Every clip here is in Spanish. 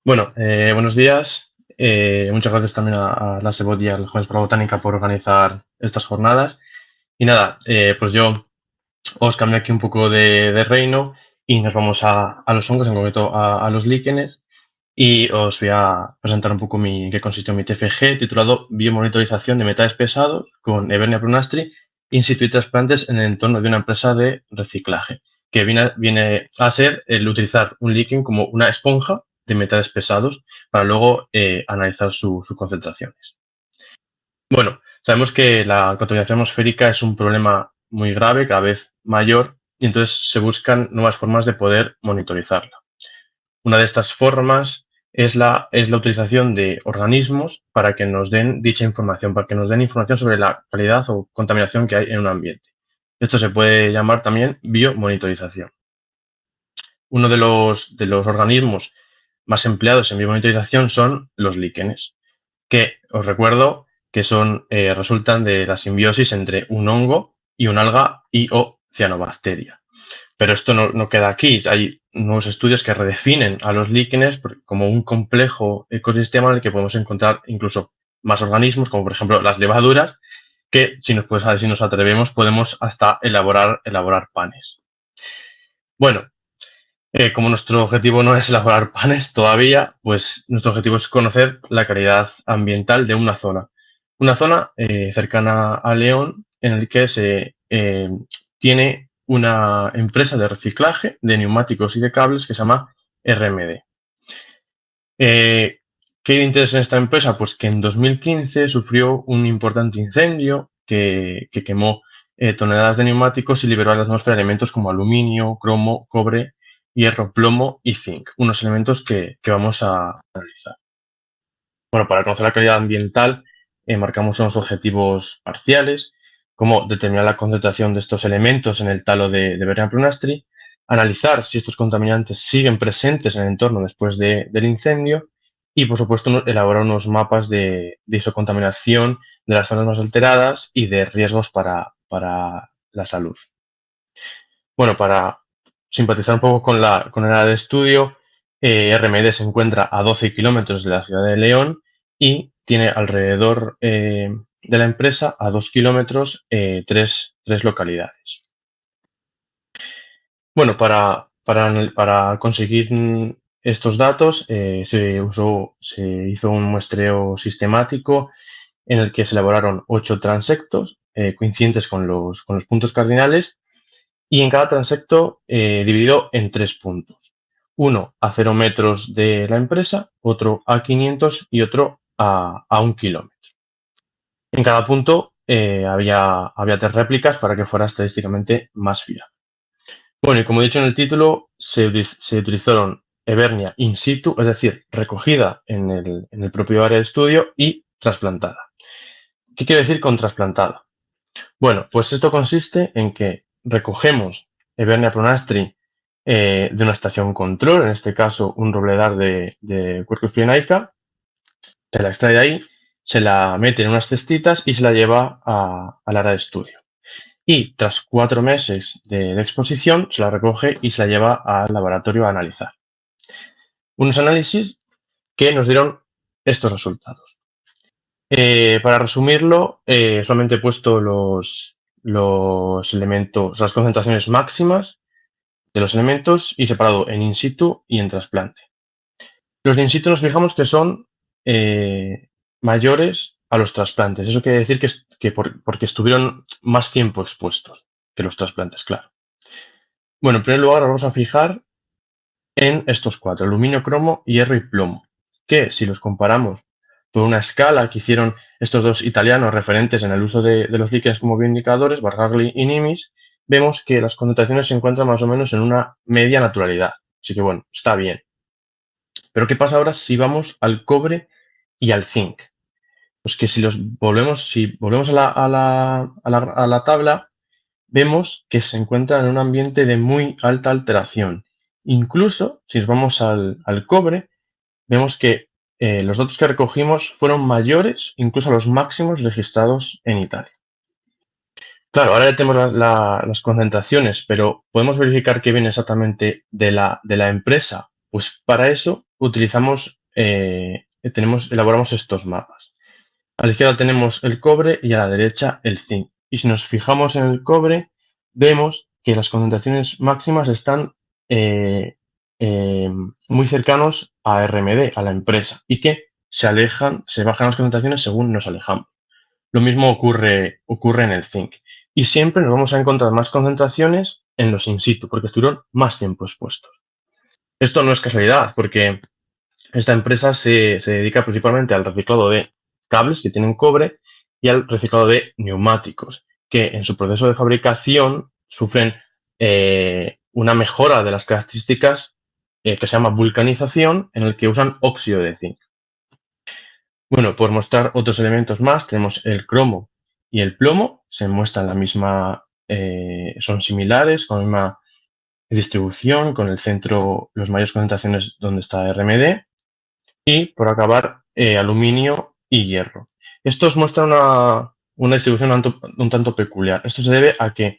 Buenos días. Muchas gracias también a la SEBOT y al Jóvenes por la Botánica por organizar estas jornadas. Y nada, pues yo os cambio aquí un poco de reino y nos vamos a los hongos, en concreto a los líquenes. Y os voy a presentar un poco qué consistió mi TFG titulado Biomonitorización de metales pesados con Evernia prunastri in situ y trasplantes en el entorno de una empresa de reciclaje, que viene a ser el utilizar un líquen como una esponja de metales pesados para luego analizar sus concentraciones. Bueno, sabemos que la contaminación atmosférica es un problema muy grave, cada vez mayor, y entonces se buscan nuevas formas de poder monitorizarla. Una de estas formas es la utilización de organismos para que nos den dicha información, para que nos den información sobre la calidad o contaminación que hay en un ambiente. Esto se puede llamar también biomonitorización. Uno de los organismos más empleados en biomonitorización son los líquenes, que os recuerdo que resultan de la simbiosis entre un hongo y un alga y o cianobacteria. Pero esto no queda aquí. Hay nuevos estudios que redefinen a los líquenes como un complejo ecosistema en el que podemos encontrar incluso más organismos, como por ejemplo las levaduras, que si nos atrevemos podemos hasta elaborar panes. Bueno, como nuestro objetivo no es elaborar panes todavía, pues nuestro objetivo es conocer la calidad ambiental de una zona. Una zona cercana a León en el que se tiene una empresa de reciclaje de neumáticos y de cables que se llama RMD. ¿Qué interés en esta empresa? Pues que en 2015 sufrió un importante incendio que quemó toneladas de neumáticos y liberó a la atmósfera elementos como aluminio, cromo, cobre, hierro, plomo y zinc, unos elementos que vamos a analizar. Bueno, para conocer la calidad ambiental, marcamos unos objetivos parciales, como determinar la concentración de estos elementos en el talo de Evernia prunastri, analizar si estos contaminantes siguen presentes en el entorno después del incendio y, por supuesto, elaborar unos mapas de isocontaminación de las zonas más alteradas y de riesgos para la salud. Bueno, para simpatizar un poco con el área de estudio, RMD se encuentra a 12 kilómetros de la ciudad de León y tiene alrededor de la empresa, a 2 kilómetros, tres localidades. Bueno, para conseguir estos datos se hizo un muestreo sistemático en el que se elaboraron 8 transectos coincidentes con los puntos cardinales y en cada transecto dividido en 3 puntos. Uno a 0 metros de la empresa, otro a 500 y otro a 1 kilómetro. En cada punto había 3 réplicas para que fuera estadísticamente más fiable. Bueno, y como he dicho en el título, se utilizaron Evernia in situ, es decir, recogida en el propio área de estudio y trasplantada. ¿Qué quiere decir con trasplantada? Bueno, pues esto consiste en que recogemos Evernia prunastri de una estación control, en este caso un robledar de Quercus pirenaica, se la extrae de ahí, se la mete en unas cestitas y se la lleva al área de estudio. Y tras 4 meses de exposición, se la recoge y se la lleva al laboratorio a analizar. Unos análisis que nos dieron estos resultados. Para resumirlo, solamente he puesto los elementos, las concentraciones máximas de los elementos y separado en in situ y en trasplante. Los de in situ nos fijamos que son mayores a los trasplantes. Eso quiere decir porque estuvieron más tiempo expuestos que los trasplantes, claro. Bueno, en primer lugar nos vamos a fijar en estos 4, aluminio, cromo, hierro y plomo, que si los comparamos por una escala que hicieron estos 2 italianos referentes en el uso de los líquenes como bioindicadores, Bargagli y Nimis, vemos que las concentraciones se encuentran más o menos en una media naturalidad. Así que bueno, está bien. Pero ¿qué pasa ahora si vamos al cobre y al zinc? Pues que si volvemos a la tabla, vemos que se encuentran en un ambiente de muy alta alteración. Incluso si nos vamos al cobre, vemos que los datos que recogimos fueron mayores incluso a los máximos registrados en Italia. Claro, ahora ya tenemos las concentraciones, pero ¿podemos verificar que viene exactamente de la empresa Pues para eso elaboramos estos mapas. A la izquierda tenemos el cobre y a la derecha el zinc. Y si nos fijamos en el cobre, vemos que las concentraciones máximas están eh, eh, muy cercanos a RMD, a la empresa, y que se bajan las concentraciones según nos alejamos. Lo mismo ocurre en el zinc. Y siempre nos vamos a encontrar más concentraciones en los in situ, porque estuvieron más tiempo expuestos. Esto no es casualidad, porque esta empresa se dedica principalmente al reciclado de cables que tienen cobre y al reciclado de neumáticos, que en su proceso de fabricación sufren una mejora de las características que se llama vulcanización, en el que usan óxido de zinc. Bueno, por mostrar otros elementos más, tenemos el cromo y el plomo, se muestran la misma, son similares, con la misma distribución, con el centro, las mayores concentraciones donde está RMD, y por acabar, aluminio y hierro. Estos muestran una distribución un tanto peculiar. Esto se debe a que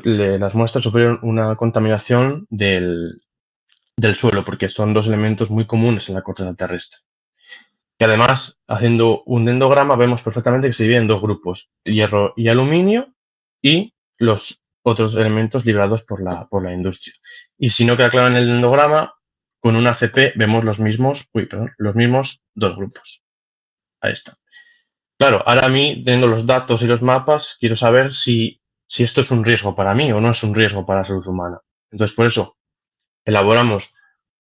las muestras sufrieron una contaminación del suelo, porque son dos elementos muy comunes en la corteza terrestre. Y además, haciendo un dendrograma, vemos perfectamente que se divide en dos grupos, hierro y aluminio, y los otros elementos liberados por la industria. Y si no queda claro en el dendrograma, con una CP vemos los mismos dos grupos. Ahí está. Claro, ahora a mí, teniendo los datos y los mapas, quiero saber si esto es un riesgo para mí o no es un riesgo para la salud humana. Entonces, por eso, elaboramos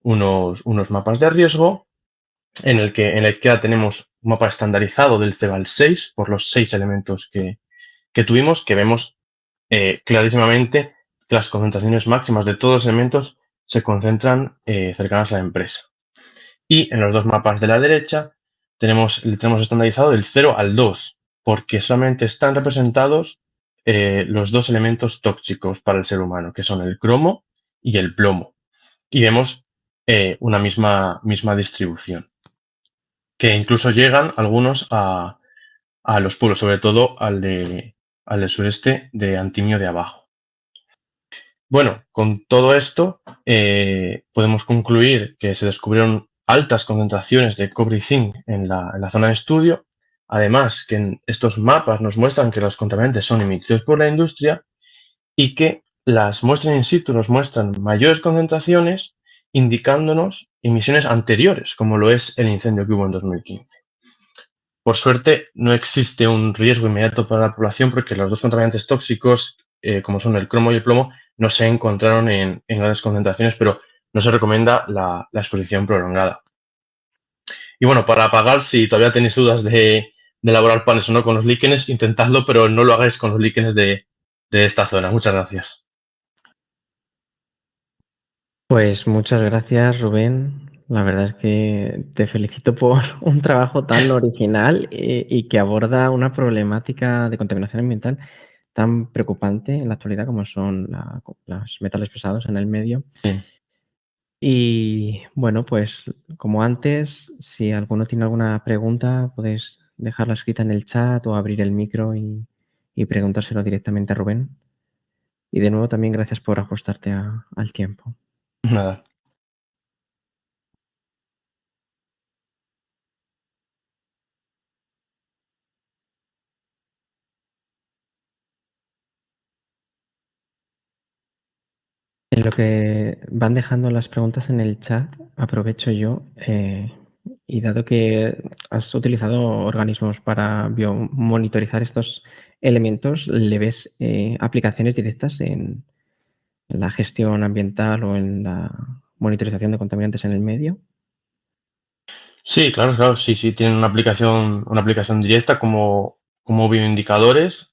unos mapas de riesgo en el que en la izquierda tenemos un mapa estandarizado del 0 al 6 por los 6 elementos que tuvimos, que vemos clarísimamente que las concentraciones máximas de todos los elementos se concentran cercanas a la empresa. Y en los dos mapas de la derecha tenemos estandarizado del 0 al 2, porque solamente están representados los dos elementos tóxicos para el ser humano, que son el cromo y el plomo. Y vemos una misma distribución, que incluso llegan algunos a los pueblos, sobre todo al del sureste de Antimio de Abajo. Bueno, con todo esto podemos concluir que se descubrieron altas concentraciones de cobre y zinc en la zona de estudio, además que en estos mapas nos muestran que los contaminantes son emitidos por la industria y que las muestras in situ nos muestran mayores concentraciones, indicándonos emisiones anteriores, como lo es el incendio que hubo en 2015. Por suerte, no existe un riesgo inmediato para la población porque los dos contaminantes tóxicos, como son el cromo y el plomo, no se encontraron en grandes concentraciones, pero no se recomienda la exposición prolongada. Y bueno, para apagar, si todavía tenéis dudas de elaborar panes o no con los líquenes, intentadlo, pero no lo hagáis con los líquenes de esta zona. Muchas gracias. Pues muchas gracias, Rubén. La verdad es que te felicito por un trabajo tan original y que aborda una problemática de contaminación ambiental tan preocupante en la actualidad como son los metales pesados en el medio. Sí. Y bueno, pues como antes, si alguno tiene alguna pregunta, podéis dejarla escrita en el chat o abrir el micro y preguntárselo directamente a Rubén. Y de nuevo también gracias por ajustarte al tiempo. Nada. En lo que van dejando las preguntas en el chat, aprovecho yo, y dado que has utilizado organismos para biomonitorizar estos elementos, ¿le ves aplicaciones directas en la gestión ambiental o en la monitorización de contaminantes en el medio? Sí, claro, claro, sí, sí, tienen una aplicación directa como bioindicadores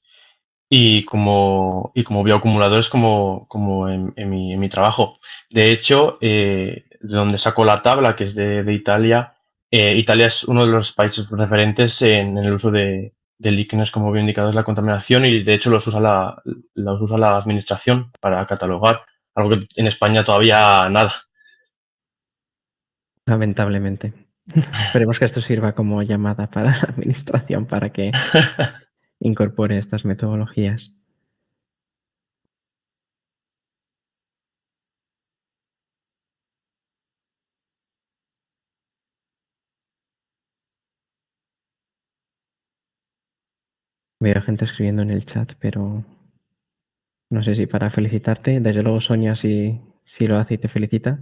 y como bioacumuladores como en mi trabajo. De hecho, de donde saco la tabla, que es de Italia, Italia es uno de los países referentes en el uso de líquenes como bioindicadores de la contaminación y de hecho los usa la administración para catalogar, algo que en España todavía nada. Lamentablemente. Esperemos que esto sirva como llamada para la administración para que incorpore estas metodologías. Veo gente escribiendo en el chat, pero no sé si para felicitarte. Desde luego Sonia si lo hace y te felicita.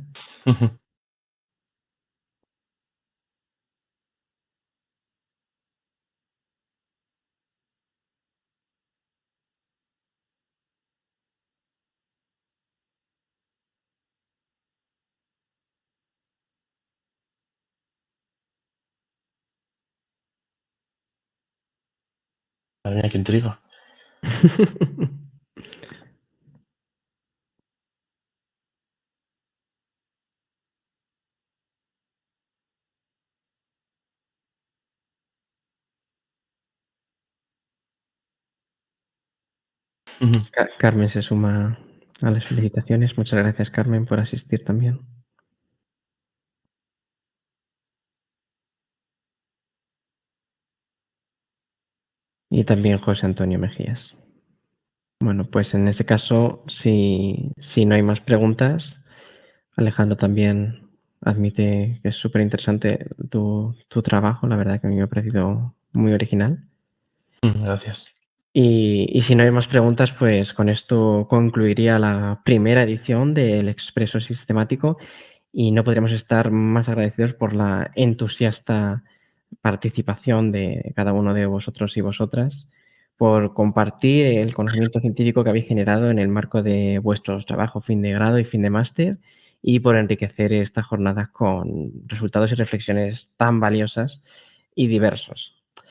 Madre mía, qué intriga. Ujú. Carmen se suma a las felicitaciones. Muchas gracias, Carmen, por asistir también. Y también José Antonio Mejías. Bueno, pues en ese caso, si no hay más preguntas, Alejandro también admite que es súper interesante tu trabajo. La verdad que a mí me ha parecido muy original. Gracias. Y si no hay más preguntas, pues con esto concluiría la primera edición del Expreso Sistemático y no podríamos estar más agradecidos por la entusiasta participación de cada uno de vosotros y vosotras, por compartir el conocimiento científico que habéis generado en el marco de vuestros trabajos fin de grado y fin de máster y por enriquecer estas jornadas con resultados y reflexiones tan valiosas y diversos.